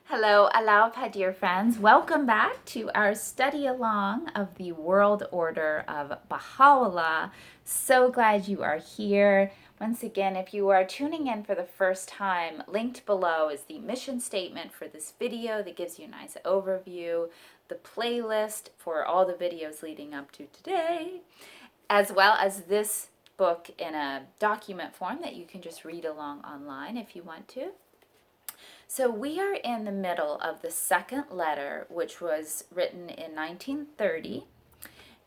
Hello, Aloha, dear friends. Welcome back to our study along of the world order of Baha'u'llah. So glad you are here. Once again, if you are tuning in for the first time, linked below is the mission statement for this video that gives you a nice overview, the playlist for all the videos leading up to today, as well as this book in a document form that you can just read along online if you want to. So we are in the middle of the second letter, which was written in 1930,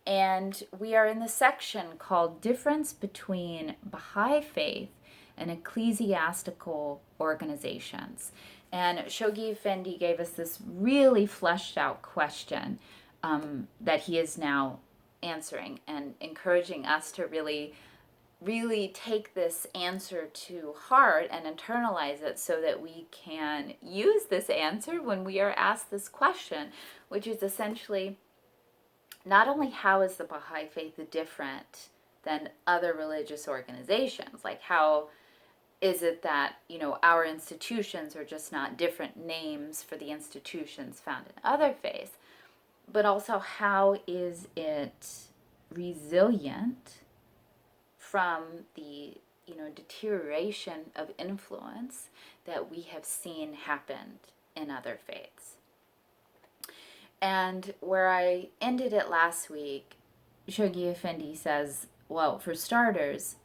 and we are in the section called Difference Between Baha'i Faith and Ecclesiastical Organizations. And Shoghi Effendi gave us this really fleshed out question that he is now answering and encouraging us to really take this answer to heart and internalize it so that we can use this answer when we are asked this question, which is essentially not only how is the Baha'i Faith different than other religious organizations, like how is it that, our institutions are just not different names for the institutions found in other faiths, but also how is it resilient from the deterioration of influence that we have seen happened in other faiths. And where I ended it last week, Shoghi Effendi says, well, for starters,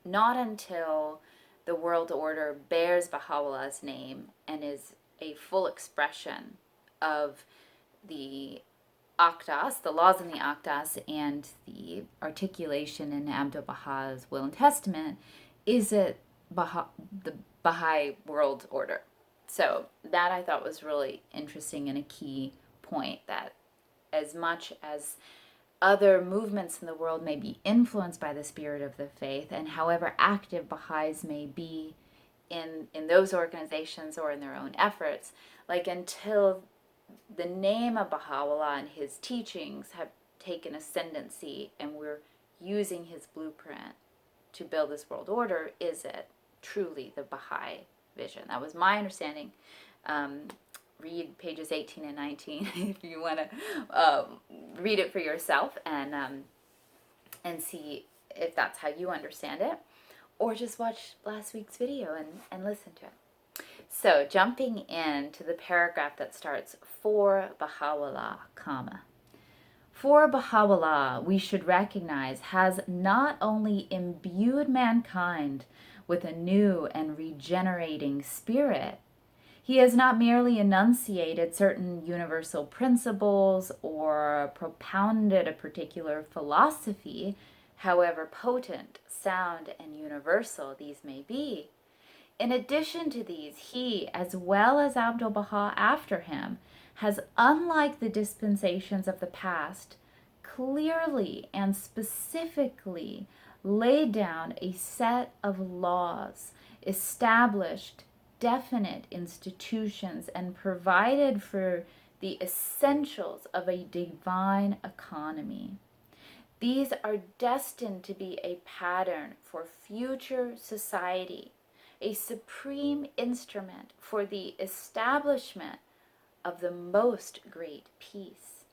not until the world order bears Baha'u'llah's name and is a full expression of the Aqdas, the laws in the Aqdas, and the articulation in Abdu'l-Baha's Will and Testament, is it the Baha'i world order. So that I thought was really interesting and a key point, that as much as other movements in the world may be influenced by the spirit of the faith, and however active Baha'is may be in those organizations or in their own efforts, like until the name of Baha'u'llah and his teachings have taken ascendancy and we're using his blueprint to build this world order, is it truly the Baha'i vision? That was my understanding. Read pages 18 and 19 if you want to read it for yourself and see if that's how you understand it, or just watch last week's video and listen to it. So, jumping into the paragraph that starts, for Baha'u'llah, comma. For Baha'u'llah, we should recognize, has not only imbued mankind with a new and regenerating spirit, he has not merely enunciated certain universal principles or propounded a particular philosophy, however potent, sound, and universal these may be. In addition to these, he, as well as Abdu'l-Baha after him, has, unlike the dispensations of the past, clearly and specifically laid down a set of laws, established definite institutions, and provided for the essentials of a divine economy. These are destined to be a pattern for future society, a supreme instrument for the establishment of the most great peace,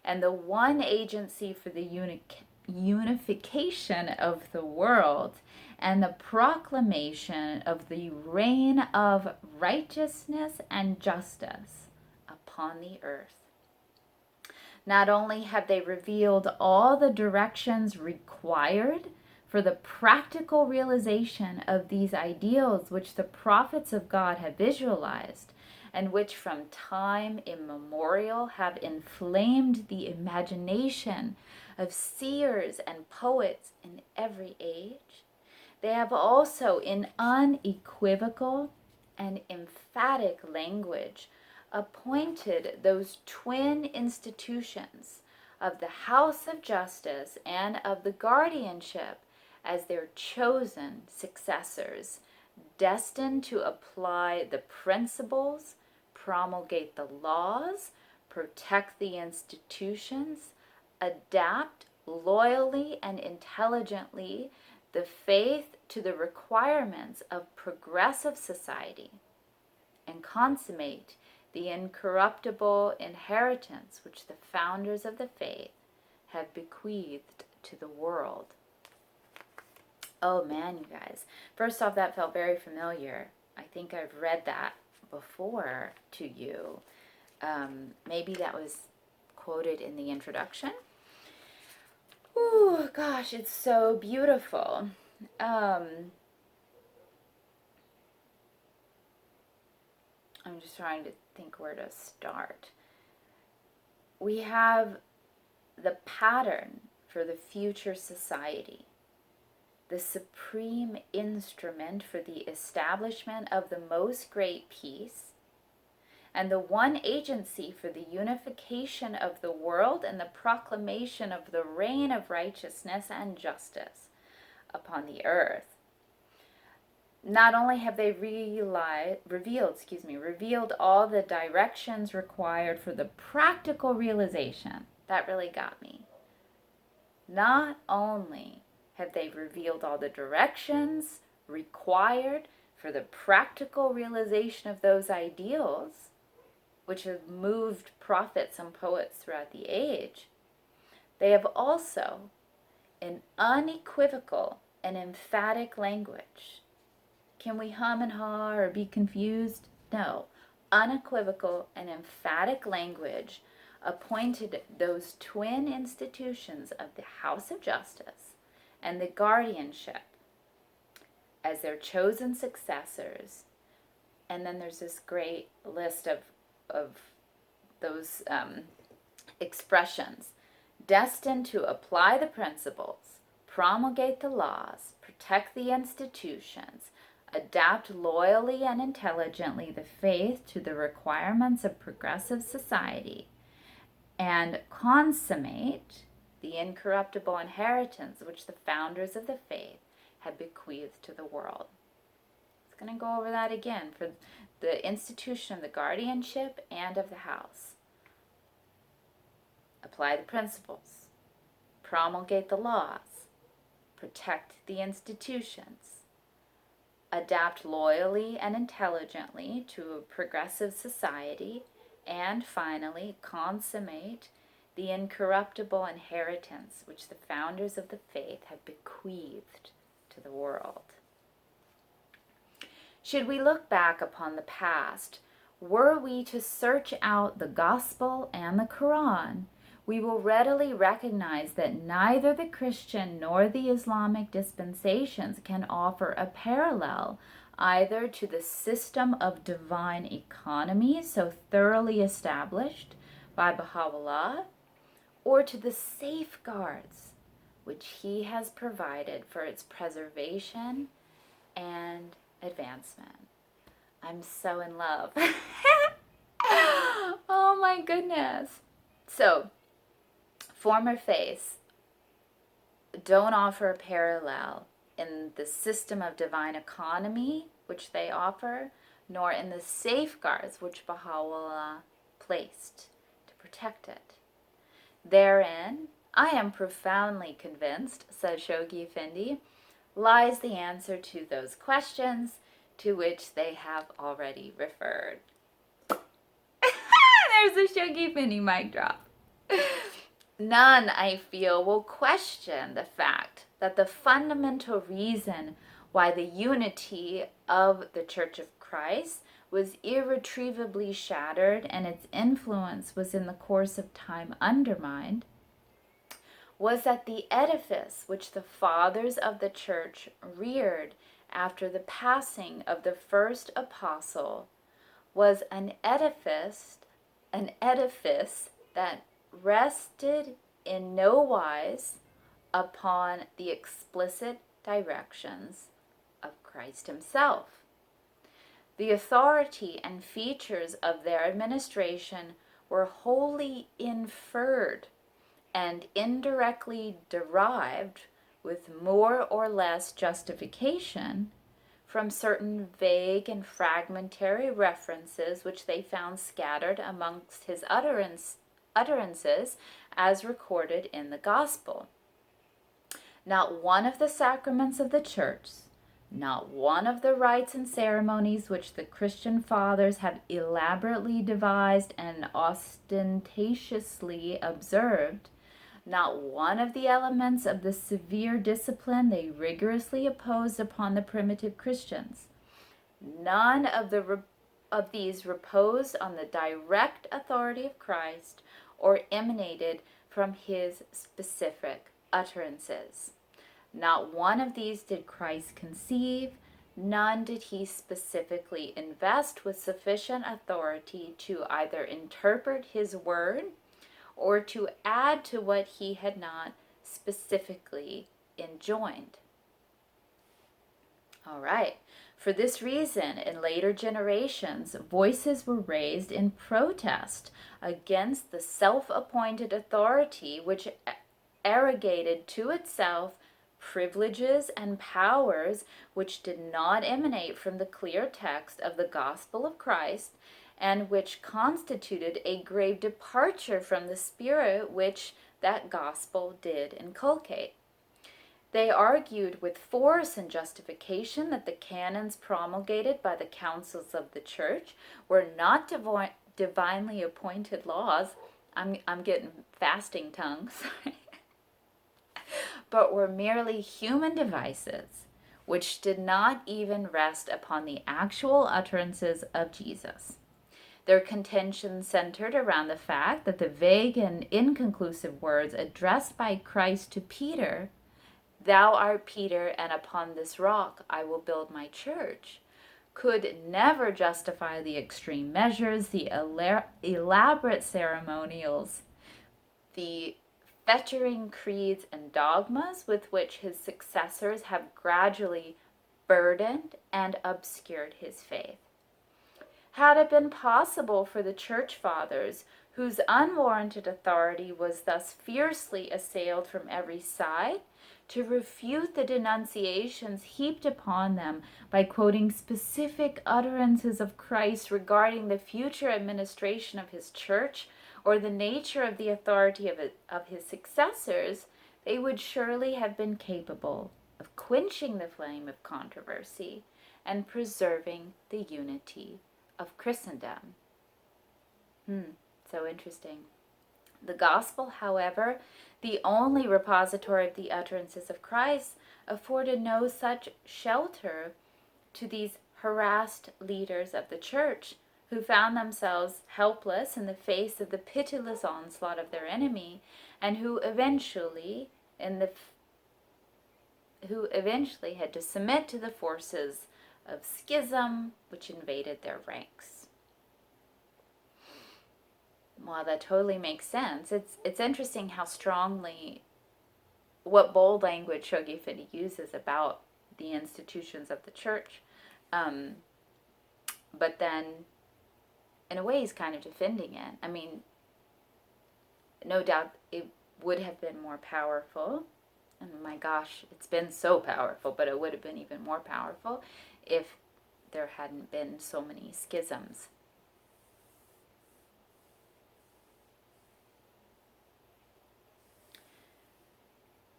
and the one agency for the unification of the world and the proclamation of the reign of righteousness and justice upon the earth. Not only have they revealed all the directions required for the practical realization of these ideals which the prophets of God have visualized, and which from time immemorial have inflamed the imagination of seers and poets in every age, they have also in unequivocal and emphatic language appointed those twin institutions of the House of Justice and of the Guardianship as their chosen successors, destined to apply the principles, promulgate the laws, protect the institutions, adapt loyally and intelligently the faith to the requirements of progressive society, and consummate the incorruptible inheritance which the founders of the faith have bequeathed to the world. Oh man, you guys. First off, that felt very familiar. I think I've read that before to you. Maybe that was quoted in the introduction. Ooh, gosh, it's so beautiful. I'm just trying to think where to start. We have the pattern for the future society, the supreme instrument for the establishment of the most great peace, and the one agency for the unification of the world and the proclamation of the reign of righteousness and justice upon the earth. Not only have they revealed all the directions required for the practical realization, that really got me. Not only have they revealed all the directions required for the practical realization of those ideals, which have moved prophets and poets throughout the age, they have also, in unequivocal and emphatic language. Can we hum and haw or be confused? No. Unequivocal and emphatic language appointed those twin institutions of the House of Justice and the guardianship as their chosen successors. And then there's this great list of those expressions: destined to apply the principles, promulgate the laws, protect the institutions, adapt loyally and intelligently the faith to the requirements of progressive society, and consummate the incorruptible inheritance which the founders of the faith had bequeathed to the world. It's going to go over that again for the institution of the guardianship and of the house. Apply the principles, promulgate the laws, protect the institutions, adapt loyally and intelligently to a progressive society, and finally consummate the incorruptible inheritance which the founders of the faith have bequeathed to the world. Should we look back upon the past, were we to search out the Gospel and the Quran, we will readily recognize that neither the Christian nor the Islamic dispensations can offer a parallel either to the system of divine economy so thoroughly established by Baha'u'llah, or to the safeguards which he has provided for its preservation and advancement. I'm so in love. Oh my goodness. So, former faiths don't offer a parallel in the system of divine economy which they offer, nor in the safeguards which Baha'u'llah placed to protect it. Therein, I am profoundly convinced, says Shoghi Effendi, lies the answer to those questions to which they have already referred. There's a Shoghi Effendi mic drop. None, I feel, will question the fact that the fundamental reason why the unity of the Church of Christ was irretrievably shattered and its influence was in the course of time undermined was that the edifice which the fathers of the church reared after the passing of the first apostle was an edifice that rested in no wise upon the explicit directions of Christ himself. The authority and features of their administration were wholly inferred and indirectly derived with more or less justification from certain vague and fragmentary references which they found scattered amongst his utterances as recorded in the gospel. Not one of the sacraments of the church, Not one of the rites and ceremonies which the Christian fathers have elaborately devised and ostentatiously observed, not one of the elements of the severe discipline they rigorously imposed upon the primitive Christians. None of these reposed on the direct authority of Christ or emanated from his specific utterances. Not one of these did Christ conceive, none did he specifically invest with sufficient authority to either interpret his word or to add to what he had not specifically enjoined. All right. For this reason, in later generations, voices were raised in protest against the self-appointed authority which arrogated to itself privileges and powers which did not emanate from the clear text of the gospel of Christ, and which constituted a grave departure from the spirit which that gospel did inculcate. They argued with force and justification that the canons promulgated by the councils of the church were not divinely appointed laws. I'm getting fasting tongue, sorry. But were merely human devices, which did not even rest upon the actual utterances of Jesus. Their contention centered around the fact that the vague and inconclusive words addressed by Christ to Peter, "Thou art Peter, and upon this rock I will build my church," could never justify the extreme measures, the elaborate ceremonials, the fettering creeds and dogmas with which his successors have gradually burdened and obscured his faith. Had it been possible for the church fathers, whose unwarranted authority was thus fiercely assailed from every side, to refute the denunciations heaped upon them by quoting specific utterances of Christ regarding the future administration of his church, or the nature of the authority of his successors, they would surely have been capable of quenching the flame of controversy and preserving the unity of Christendom. So interesting. The gospel, however, the only repository of the utterances of Christ, afforded no such shelter to these harassed leaders of the church, who found themselves helpless in the face of the pitiless onslaught of their enemy, and who eventually had to submit to the forces of schism which invaded their ranks. Well, that totally makes sense. It's interesting how strongly, what bold language Shoghi Effendi uses about the institutions of the church, but then in a way he's kind of defending it. I mean, no doubt it would have been more powerful, and my gosh, it's been so powerful, but it would have been even more powerful if there hadn't been so many schisms.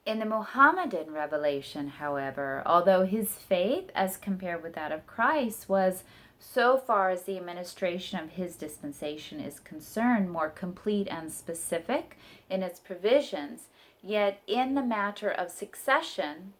In the Mohammedan revelation, however, although his faith, as compared with that of Christ, was, so far as the administration of his dispensation is concerned, more complete and specific in its provisions, yet in the matter of succession,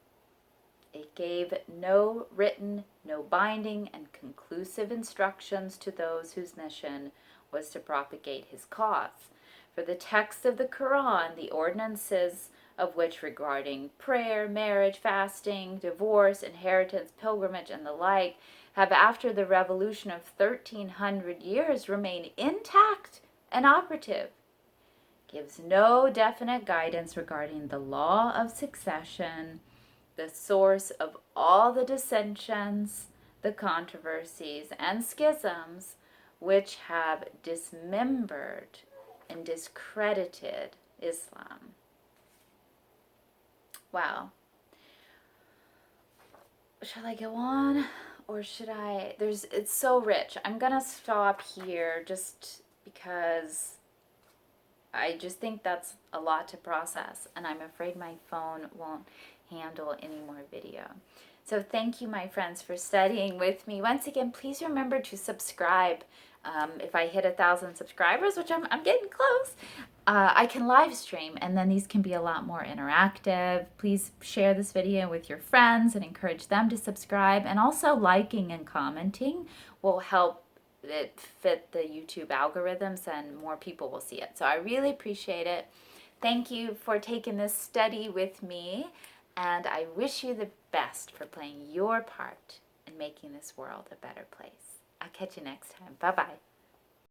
it gave no written, no binding, and conclusive instructions to those whose mission was to propagate his cause. For the text of the Quran, the ordinances of which regarding prayer, marriage, fasting, divorce, inheritance, pilgrimage, and the like, have after the revolution of 1300 years remained intact and operative, gives no definite guidance regarding the law of succession, the source of all the dissensions, the controversies, and schisms which have dismembered and discredited Islam. Wow. Shall I go on, or should I? It's so rich. I'm gonna stop here just because I just think that's a lot to process, and I'm afraid my phone won't handle any more video. So thank you, my friends, for studying with me. Once again, please remember to subscribe. If I hit 1,000 subscribers, which I'm getting close, I can live stream, and then these can be a lot more interactive. Please share this video with your friends and encourage them to subscribe. And also liking and commenting will help it fit the YouTube algorithms, and more people will see it. So I really appreciate it. Thank you for taking this study with me, and I wish you the best for playing your part in making this world a better place. I'll catch you next time. Bye-bye.